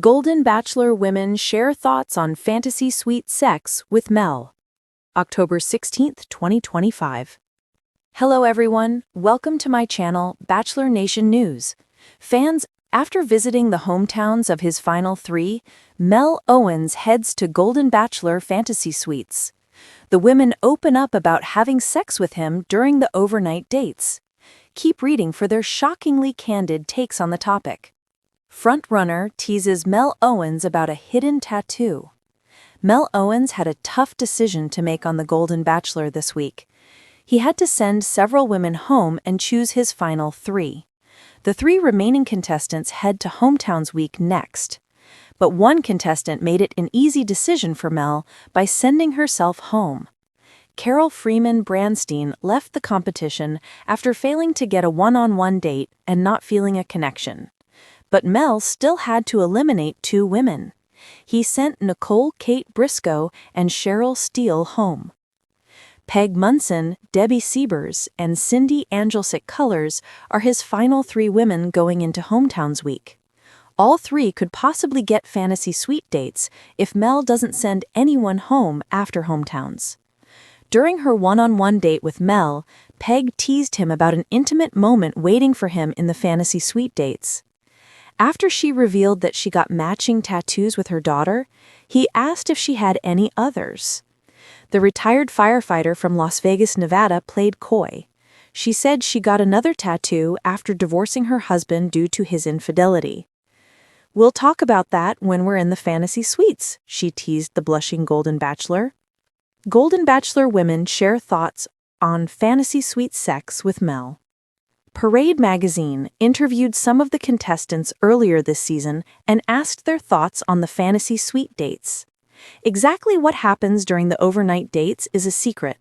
Golden Bachelor women share thoughts on fantasy suite sex with Mel. October 16th, 2025. Hello everyone, welcome to my channel, Bachelor Nation News. Fans, after visiting the hometowns of his final three, Mel Owens heads to Golden Bachelor fantasy suites. The women open up about having sex with him during the overnight dates. Keep reading for their shockingly candid takes on the topic. Frontrunner teases Mel Owens about a hidden tattoo. Mel Owens had a tough decision to make on the Golden Bachelor this week. He had to send several women home and choose his final three. The three remaining contestants head to Hometowns Week next. But one contestant made it an easy decision for Mel by sending herself home. Carol Freeman Branstein left the competition after failing to get a one-on-one date and not feeling a connection. But Mel still had to eliminate two women. He sent Nicole Kate Briscoe and Cheryl Steele home. Peg Munson, Debbie Siebers, and Cindy Angelsick Colors are his final three women going into Hometowns Week. All three could possibly get fantasy suite dates if Mel doesn't send anyone home after Hometowns. During her one-on-one date with Mel, Peg teased him about an intimate moment waiting for him in the fantasy suite dates. After she revealed that she got matching tattoos with her daughter, he asked if she had any others. The retired firefighter from Las Vegas, Nevada, played coy. She said she got another tattoo after divorcing her husband due to his infidelity. "We'll talk about that when we're in the fantasy suites," she teased the blushing Golden Bachelor. Golden Bachelor women share thoughts on fantasy suite sex with Mel. Parade magazine interviewed some of the contestants earlier this season and asked their thoughts on the fantasy suite dates. Exactly what happens during the overnight dates is a secret.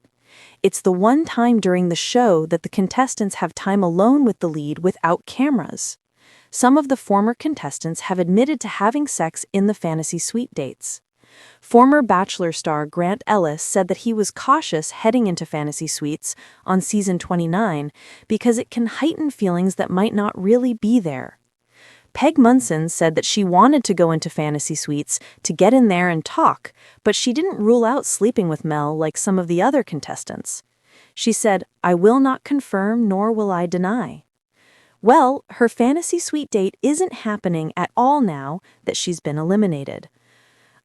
It's the one time during the show that the contestants have time alone with the lead without cameras. Some of the former contestants have admitted to having sex in the fantasy suite dates. Former Bachelor star Grant Ellis said that he was cautious heading into fantasy suites on season 29 because it can heighten feelings that might not really be there. Peg Munson said that she wanted to go into fantasy suites to get in there and talk, but she didn't rule out sleeping with Mel like some of the other contestants. She said, "I will not confirm nor will I deny." Well, her fantasy suite date isn't happening at all now that she's been eliminated.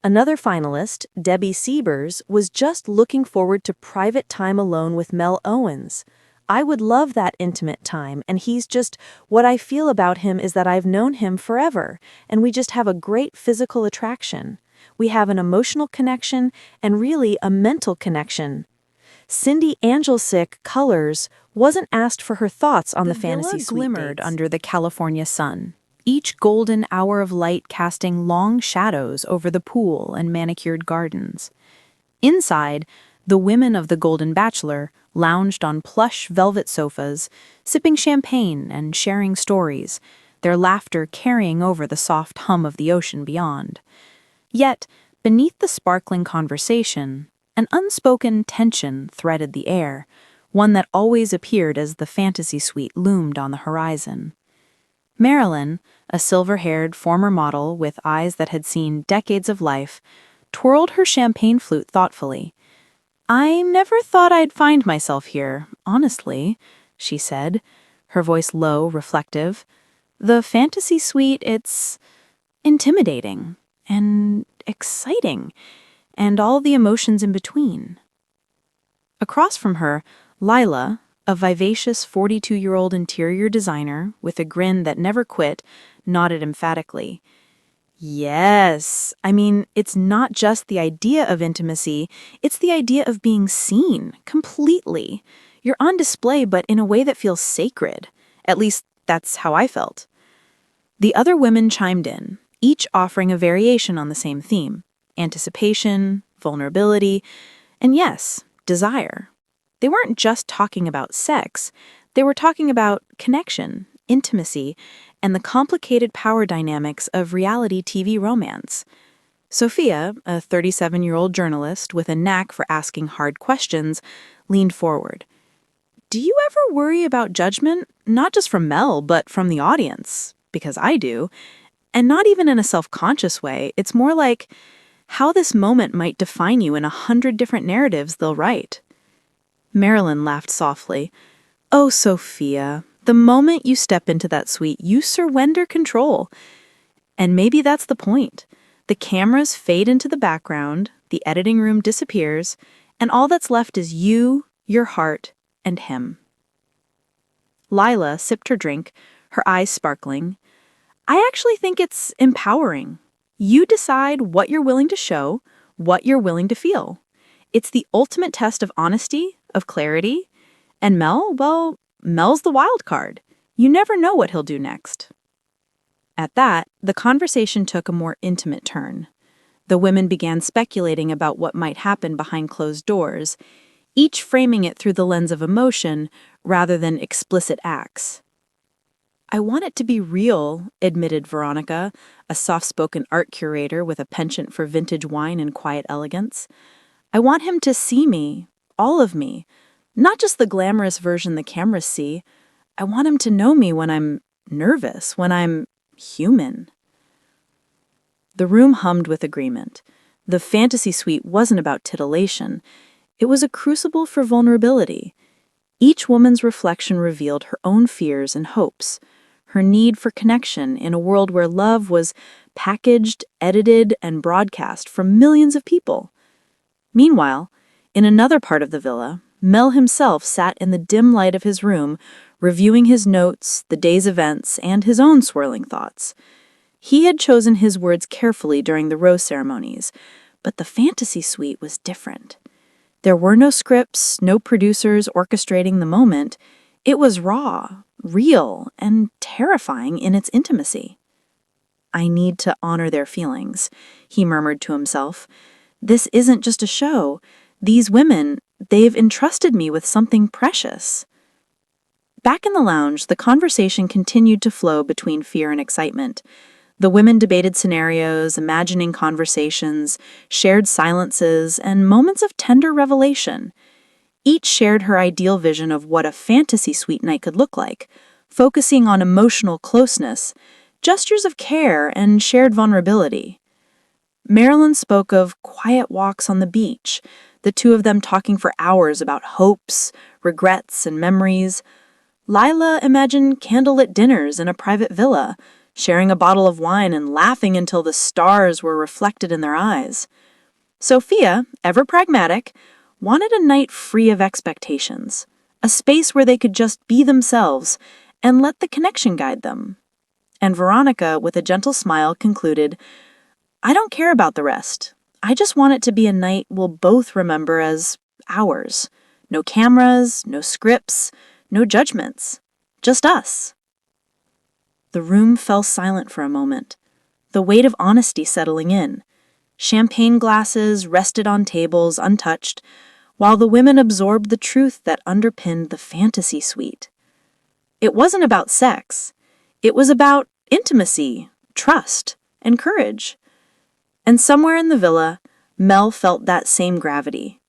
Another finalist, Debbie Siebers, was just looking forward to private time alone with Mel Owens. "I would love that intimate time, and he's just, what I feel about him is that I've known him forever, and we just have a great physical attraction. We have an emotional connection and really a mental connection." Cindy Angelsick Colors wasn't asked for her thoughts on the fantasy suite glimmered dates. under the California sun, each golden hour of light casting long shadows over the pool and manicured gardens. Inside, the women of the Golden Bachelor lounged on plush velvet sofas, sipping champagne and sharing stories, their laughter carrying over the soft hum of the ocean beyond. Yet, beneath the sparkling conversation, an unspoken tension threaded the air, one that always appeared as the fantasy suite loomed on the horizon. Marilyn, a silver-haired former model with eyes that had seen decades of life, twirled her champagne flute thoughtfully. "I never thought I'd find myself here, honestly," she said, her voice low, reflective. "The fantasy suite, it's intimidating and exciting, and all the emotions in between." Across from her, Lila, a vivacious 42-year-old interior designer with a grin that never quit, nodded emphatically. "Yes, I mean, it's not just the idea of intimacy, it's the idea of being seen, completely. You're on display, but in a way that feels sacred. At least, that's how I felt." The other women chimed in, each offering a variation on the same theme: anticipation, vulnerability, and yes, desire. They weren't just talking about sex, they were talking about connection, intimacy, and the complicated power dynamics of reality TV romance. Sophia, a 37-year-old journalist with a knack for asking hard questions, leaned forward. "Do you ever worry about judgment, not just from Mel, but from the audience? Because I do. And not even in a self-conscious way. It's more like how this moment might define you in 100 different narratives they'll write. Marilyn laughed softly. Oh, Sophia, the moment you step into that suite, you surrender control. And maybe that's the point. The cameras fade into the background, the editing room disappears, and all that's left is you, your heart, and him. Lila sipped her drink, her eyes sparkling. I actually think it's empowering. You decide what you're willing to show, what you're willing to feel. It's the ultimate test of honesty, of clarity. And Mel, well, Mel's the wild card. You never know what he'll do next. At that, the conversation took a more intimate turn. The women began speculating about what might happen behind closed doors, each framing it through the lens of emotion rather than explicit acts. I want it to be real, admitted Veronica, a soft-spoken art curator with a penchant for vintage wine and quiet elegance. I want him to see me, all of me, not just the glamorous version the cameras see. I want him to know me when I'm nervous, when I'm human. The room hummed with agreement. The fantasy suite wasn't about titillation. It was a crucible for vulnerability. Each woman's reflection revealed her own fears and hopes, her need for connection in a world where love was packaged, edited, and broadcast from millions of people. Meanwhile, in another part of the villa, Mel himself sat in the dim light of his room, reviewing his notes, the day's events, and his own swirling thoughts. He had chosen his words carefully during the rose ceremonies, but the fantasy suite was different. There were no scripts, no producers orchestrating the moment. It was raw, real, and terrifying in its intimacy. I need to honor their feelings, he murmured to himself. This isn't just a show. These women, they've entrusted me with something precious. Back in the lounge, the conversation continued to flow between fear and excitement. The women debated scenarios, imagining conversations, shared silences, and moments of tender revelation. Each shared her ideal vision of what a fantasy suite night could look like, focusing on emotional closeness, gestures of care, and shared vulnerability. Marilyn spoke of quiet walks on the beach, the two of them talking for hours about hopes, regrets, and memories. Lila imagined candlelit dinners in a private villa, sharing a bottle of wine and laughing until the stars were reflected in their eyes. Sophia, ever pragmatic, wanted a night free of expectations, a space where they could just be themselves and let the connection guide them. And Veronica, with a gentle smile, concluded, I don't care about the rest. I just want it to be a night we'll both remember as ours. No cameras, no scripts, no judgments. Just us. The room fell silent for a moment, the weight of honesty settling in. Champagne glasses rested on tables untouched, while the women absorbed the truth that underpinned the fantasy suite. It wasn't about sex. It was about intimacy, trust, and courage. And somewhere in the villa, Mel felt that same gravity.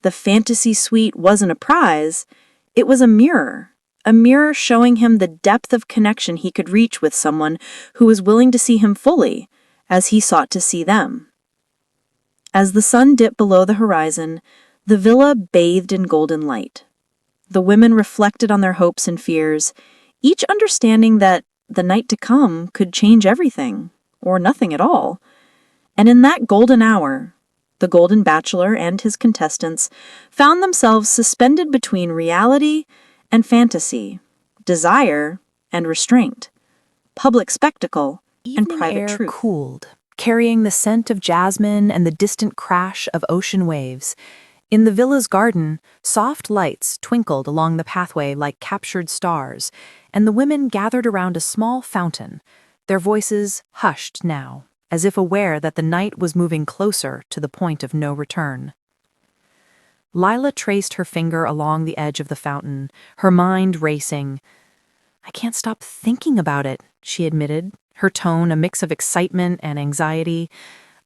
The fantasy suite wasn't a prize, it was a mirror showing him the depth of connection he could reach with someone who was willing to see him fully, as he sought to see them. As the sun dipped below the horizon, the villa bathed in golden light. The women reflected on their hopes and fears, each understanding that the night to come could change everything, or nothing at all. And in that golden hour, the Golden Bachelor and his contestants found themselves suspended between reality and fantasy, desire and restraint, public spectacle and private Evening air truth. cooled, carrying the scent of jasmine and the distant crash of ocean waves. In the villa's garden, soft lights twinkled along the pathway like captured stars, and the women gathered around a small fountain, their voices hushed now, as if aware that the night was moving closer to the point of no return. Lila traced her finger along the edge of the fountain, her mind racing. I can't stop thinking about it, she admitted, her tone a mix of excitement and anxiety.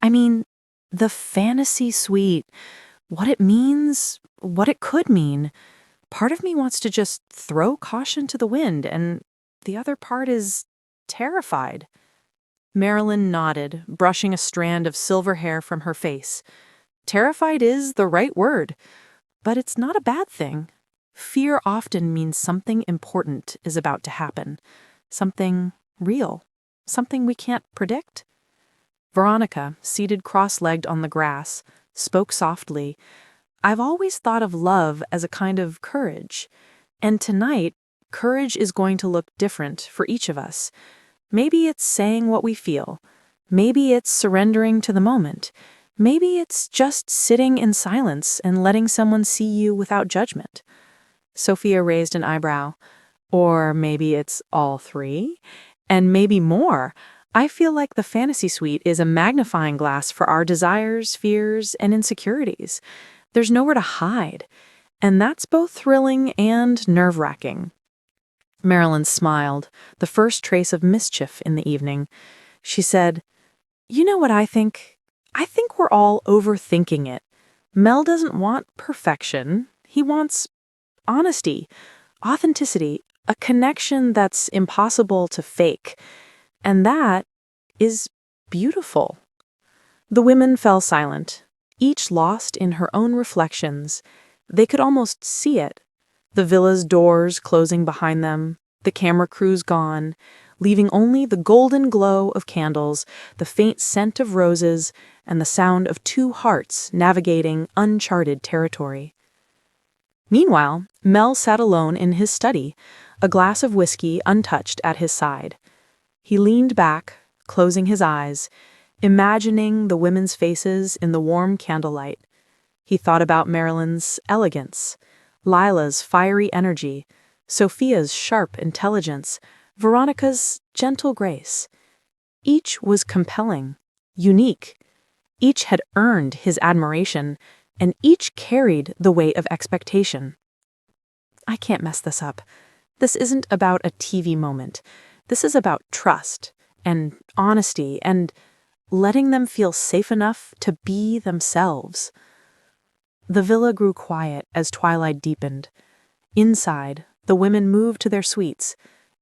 I mean, the fantasy suite, what it means, what it could mean. Part of me wants to just throw caution to the wind, and the other part is terrified. Marilyn nodded, brushing a strand of silver hair from her face. Terrified is the right word, but it's not a bad thing. Fear often means something important is about to happen, something real, something we can't predict. Veronica, seated cross-legged on the grass, spoke softly. I've always thought of love as a kind of courage, and tonight, courage is going to look different for each of us. Maybe it's saying what we feel. Maybe it's surrendering to the moment. Maybe it's just sitting in silence and letting someone see you without judgment. Sophia raised an eyebrow. Or maybe it's all three? And maybe more. I feel like the fantasy suite is a magnifying glass for our desires, fears, and insecurities. There's nowhere to hide. And that's both thrilling and nerve-wracking. Marilyn smiled, the first trace of mischief in the evening. She said, "You know what I think? I think we're all overthinking it. Mel doesn't want perfection. He wants honesty, authenticity, a connection that's impossible to fake. And that is beautiful." The women fell silent, each lost in her own reflections. They could almost see it. The villa's doors closing behind them, the camera crews gone, leaving only the golden glow of candles, the faint scent of roses, and the sound of two hearts navigating uncharted territory. Meanwhile, Mel sat alone in his study, a glass of whiskey untouched at his side. He leaned back, closing his eyes, imagining the women's faces in the warm candlelight. He thought about Marilyn's elegance, Lila's fiery energy, Sophia's sharp intelligence, Veronica's gentle grace. Each was compelling, unique. Each had earned his admiration, and each carried the weight of expectation. I can't mess this up. This isn't about a TV moment. This is about trust and honesty and letting them feel safe enough to be themselves. The villa grew quiet as twilight deepened. Inside, the women moved to their suites,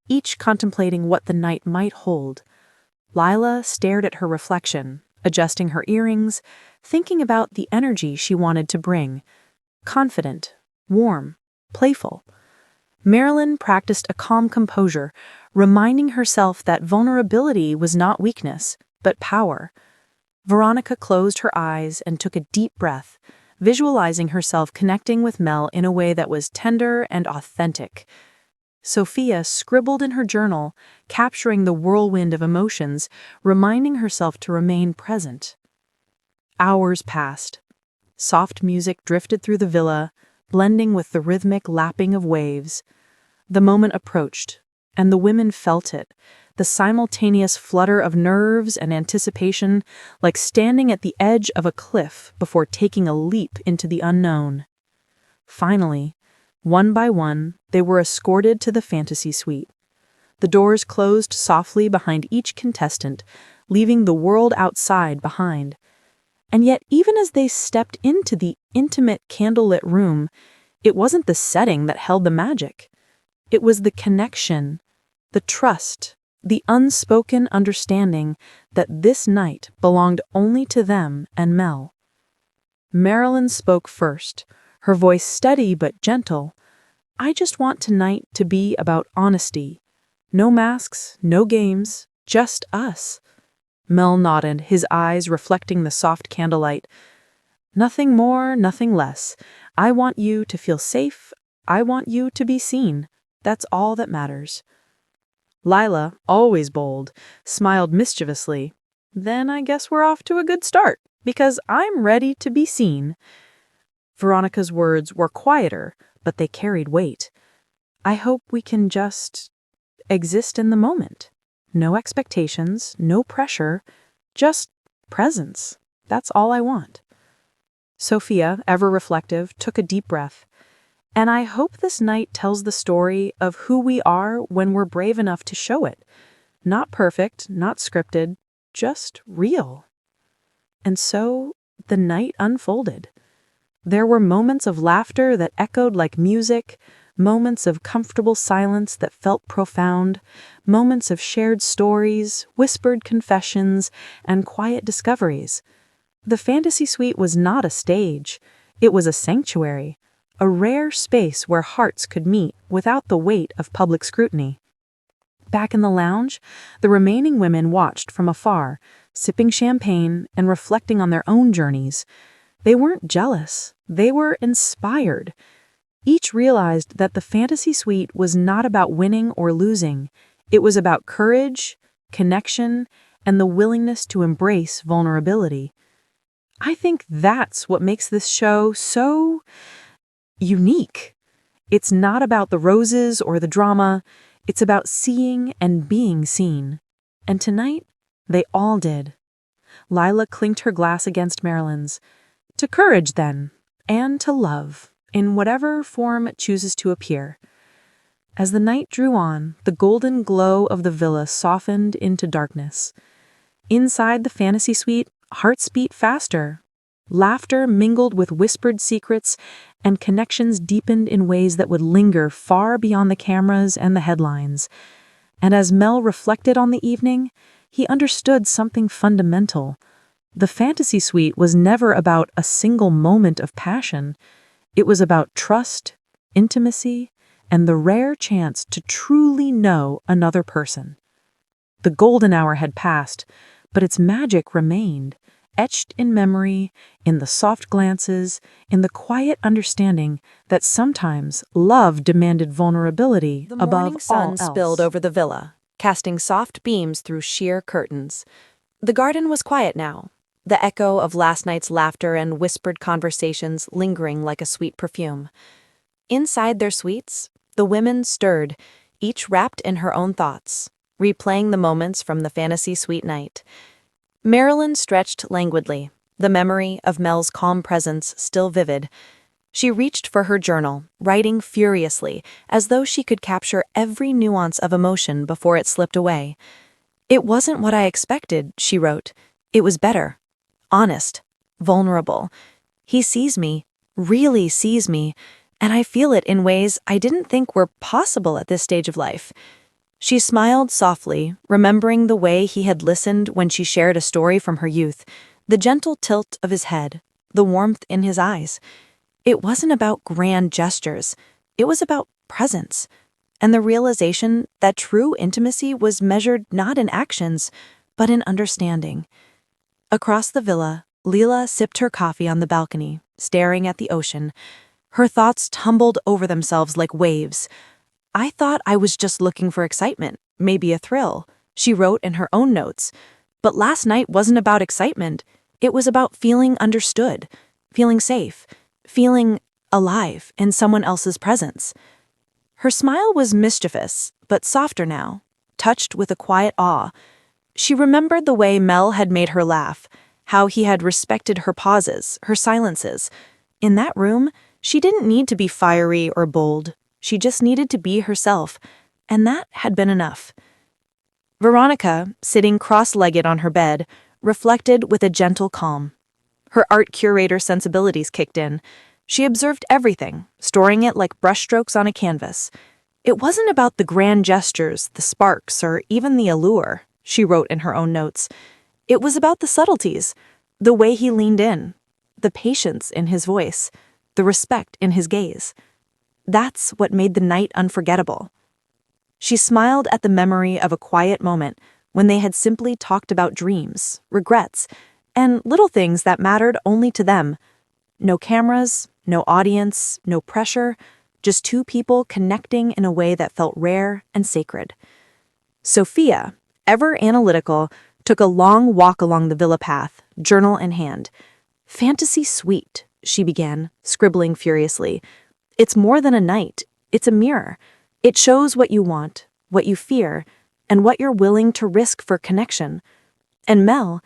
each contemplating what the night might hold. Lila stared at her reflection, adjusting her earrings, thinking about the energy she wanted to bring. Confident, warm, playful. Marilyn practiced a calm composure, reminding herself that vulnerability was not weakness, but power. Veronica closed her eyes and took a deep breath, visualizing herself connecting with Mel in a way that was tender and authentic. Sophia scribbled in her journal, capturing the whirlwind of emotions, reminding herself to remain present. Hours passed. Soft music drifted through the villa, blending with the rhythmic lapping of waves. The moment approached, and the women felt it, the simultaneous flutter of nerves and anticipation, like standing at the edge of a cliff before taking a leap into the unknown. Finally, one by one, they were escorted to the fantasy suite. The doors closed softly behind each contestant, leaving the world outside behind. And yet, even as they stepped into the intimate candlelit room, it wasn't the setting that held the magic. It was the connection, the trust, the unspoken understanding that this night belonged only to them and Mel. Marilyn spoke first, her voice steady but gentle. I just want tonight to be about honesty. No masks, no games, just us. Mel nodded, his eyes reflecting the soft candlelight. Nothing more, nothing less. I want you to feel safe. I want you to be seen. That's all that matters. Lila, always bold, smiled mischievously. Then I guess we're off to a good start, because I'm ready to be seen. Veronica's words were quieter, but they carried weight. I hope we can just exist in the moment. No expectations, no pressure, just presence. That's all I want. Sophia, ever reflective, took a deep breath. And I hope this night tells the story of who we are when we're brave enough to show it. Not perfect, not scripted, just real. And so the night unfolded. There were moments of laughter that echoed like music, moments of comfortable silence that felt profound, moments of shared stories, whispered confessions, and quiet discoveries. The fantasy suite was not a stage. It was a sanctuary, a rare space where hearts could meet without the weight of public scrutiny. Back in the lounge, the remaining women watched from afar, sipping champagne and reflecting on their own journeys. They weren't jealous, they were inspired. Each realized that the fantasy suite was not about winning or losing. It was about courage, connection, and the willingness to embrace vulnerability. I think that's what makes this show so unique. It's not about the roses or the drama. It's about seeing and being seen. And tonight, they all did. Lila clinked her glass against Marilyn's. To courage, then, and to love, in whatever form it chooses to appear. As the night drew on, the golden glow of the villa softened into darkness. Inside the fantasy suite, hearts beat faster. Laughter mingled with whispered secrets, and connections deepened in ways that would linger far beyond the cameras and the headlines. And as Mel reflected on the evening, he understood something fundamental. The fantasy suite was never about a single moment of passion. It was about trust, intimacy, and the rare chance to truly know another person. The golden hour had passed, but its magic remained, etched in memory, in the soft glances, in the quiet understanding that sometimes love demanded vulnerability above all else. The morning sun spilled over the villa, casting soft beams through sheer curtains. The garden was quiet now, the echo of last night's laughter and whispered conversations lingering like a sweet perfume. Inside their suites, the women stirred, each wrapped in her own thoughts, replaying the moments from the fantasy suite night. Marilyn stretched languidly, the memory of Mel's calm presence still vivid. She reached for her journal, writing furiously, as though she could capture every nuance of emotion before it slipped away. "It wasn't what I expected," she wrote. "It was better. Honest. Vulnerable. He sees me, really sees me, and I feel it in ways I didn't think were possible at this stage of life." She smiled softly, remembering the way he had listened when she shared a story from her youth, the gentle tilt of his head, the warmth in his eyes. It wasn't about grand gestures, it was about presence, and the realization that true intimacy was measured not in actions, but in understanding. Across the villa, Leela sipped her coffee on the balcony, staring at the ocean. Her thoughts tumbled over themselves like waves. "I thought I was just looking for excitement, maybe a thrill," she wrote in her own notes. But last night wasn't about excitement. It was about feeling understood, feeling safe, feeling alive in someone else's presence. Her smile was mischievous, but softer now, touched with a quiet awe. She remembered the way Mel had made her laugh, how he had respected her pauses, her silences. In that room, she didn't need to be fiery or bold. She just needed to be herself, and that had been enough. Veronica, sitting cross-legged on her bed, reflected with a gentle calm. Her art curator sensibilities kicked in. She observed everything, storing it like brushstrokes on a canvas. It wasn't about the grand gestures, the sparks, or even the allure, she wrote in her own notes. It was about the subtleties, the way he leaned in, the patience in his voice, the respect in his gaze. That's what made the night unforgettable. She smiled at the memory of a quiet moment when they had simply talked about dreams, regrets, and little things that mattered only to them. No cameras, no audience, no pressure, just two people connecting in a way that felt rare and sacred. Sophia, ever analytical, took a long walk along the villa path, journal in hand. "Fantasy suite," she began, scribbling furiously. "It's more than a night. It's a mirror. It shows what you want, what you fear, and what you're willing to risk for connection. And Mel,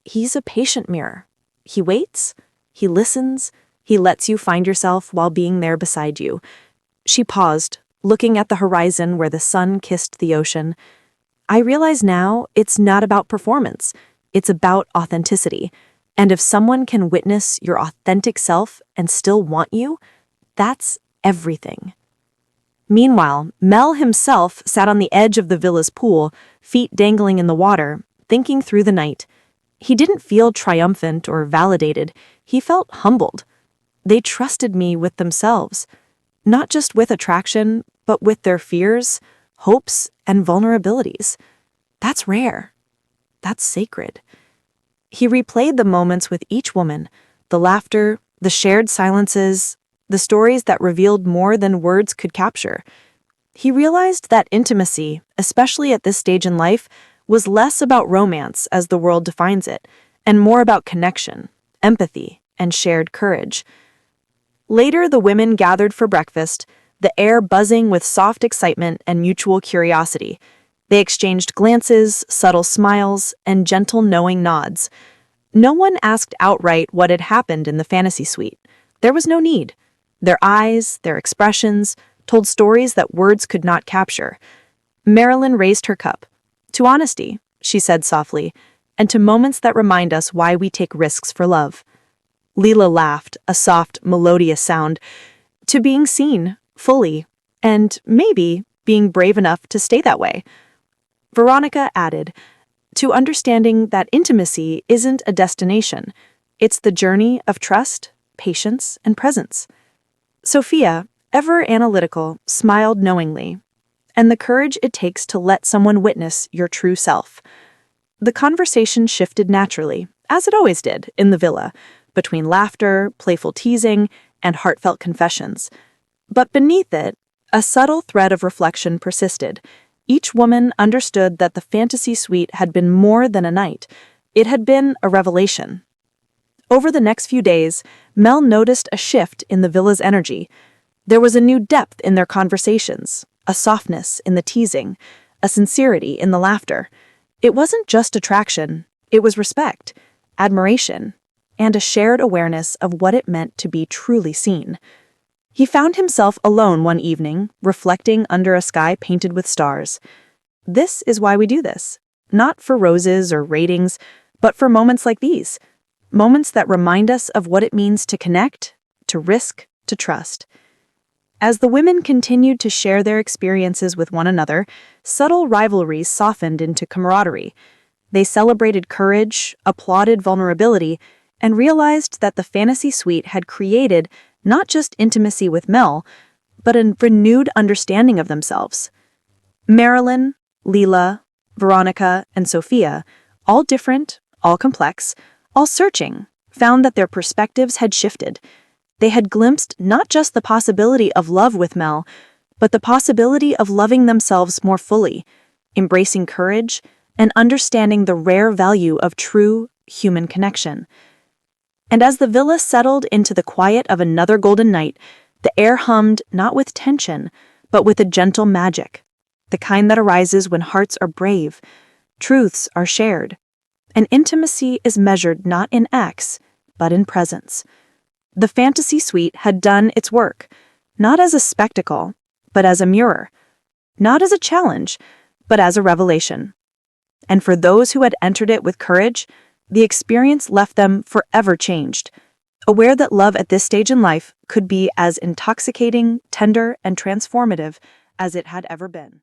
he's a patient mirror. He waits, he listens, he lets you find yourself while being there beside you." She paused, looking at the horizon where the sun kissed the ocean. "I realize now it's not about performance. It's about authenticity. And if someone can witness your authentic self and still want you, that's everything." Meanwhile, Mel himself sat on the edge of the villa's pool, feet dangling in the water, thinking through the night. He didn't feel triumphant or validated. He felt humbled. They trusted me with themselves, not just with attraction, but with their fears, hopes, and vulnerabilities. That's rare. That's sacred. He replayed the moments with each woman, the laughter, the shared silences, the stories that revealed more than words could capture. He realized that intimacy, especially at this stage in life, was less about romance as the world defines it, and more about connection, empathy, and shared courage. Later, the women gathered for breakfast, the air buzzing with soft excitement and mutual curiosity. They exchanged glances, subtle smiles, and gentle knowing nods. No one asked outright what had happened in the fantasy suite. There was no need. Their eyes, their expressions, told stories that words could not capture. Marilyn raised her cup. To honesty, she said softly, and to moments that remind us why we take risks for love. Leela laughed, a soft, melodious sound. To being seen, fully, and maybe being brave enough to stay that way. Veronica added, to understanding that intimacy isn't a destination. It's the journey of trust, patience, and presence. Sophia, ever analytical, smiled knowingly, and the courage it takes to let someone witness your true self. The conversation shifted naturally, as it always did in the villa, between laughter, playful teasing, and heartfelt confessions. But beneath it, a subtle thread of reflection persisted. Each woman understood that the fantasy suite had been more than a night. It had been a revelation. Over the next few days, Mel noticed a shift in the villa's energy. There was a new depth in their conversations, a softness in the teasing, a sincerity in the laughter. It wasn't just attraction, it was respect, admiration, and a shared awareness of what it meant to be truly seen. He found himself alone one evening, reflecting under a sky painted with stars. This is why we do this, not for roses or ratings, but for moments like these. Moments that remind us of what it means to connect, to risk, to trust. As the women continued to share their experiences with one another, subtle rivalries softened into camaraderie. They celebrated courage, applauded vulnerability, and realized that the fantasy suite had created not just intimacy with Mel, but a renewed understanding of themselves. Marilyn, Leela, Veronica, and Sophia, all different, all complex, all searching, found that their perspectives had shifted. They had glimpsed not just the possibility of love with Mel, but the possibility of loving themselves more fully, embracing courage, and understanding the rare value of true human connection. And as the villa settled into the quiet of another golden night, the air hummed not with tension, but with a gentle magic, the kind that arises when hearts are brave, truths are shared, and intimacy is measured not in acts, but in presence. The fantasy suite had done its work, not as a spectacle, but as a mirror, not as a challenge, but as a revelation. And for those who had entered it with courage, the experience left them forever changed, aware that love at this stage in life could be as intoxicating, tender, and transformative as it had ever been.